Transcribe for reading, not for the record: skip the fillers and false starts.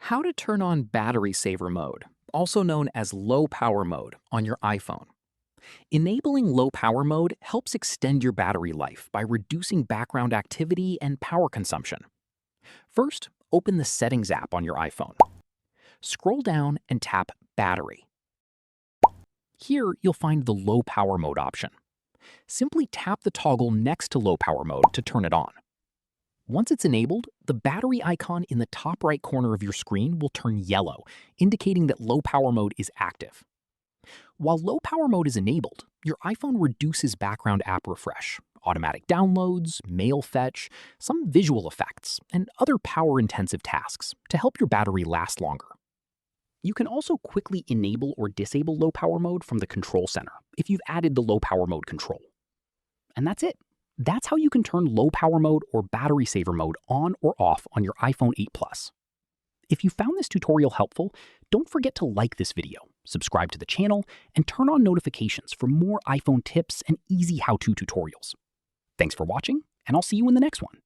How to turn on battery saver mode, also known as low power mode, on your iPhone. Enabling low power mode helps extend your battery life by reducing background activity and power consumption. First, open the Settings app on your iPhone. Scroll down and tap Battery. Here, you'll find the low power mode option. Simply tap the toggle next to low power mode to turn it on. Once it's enabled, the battery icon in the top right corner of your screen will turn yellow, indicating that low power mode is active. While low power mode is enabled, your iPhone reduces background app refresh, automatic downloads, mail fetch, some visual effects, and other power-intensive tasks to help your battery last longer. You can also quickly enable or disable low power mode from the control center if you've added the low power mode control. And that's it. That's how you can turn low power mode or battery saver mode on or off on your iPhone 8 Plus. If you found this tutorial helpful, don't forget to like this video, subscribe to the channel, and turn on notifications for more iPhone tips and easy how-to tutorials. Thanks for watching, and I'll see you in the next one.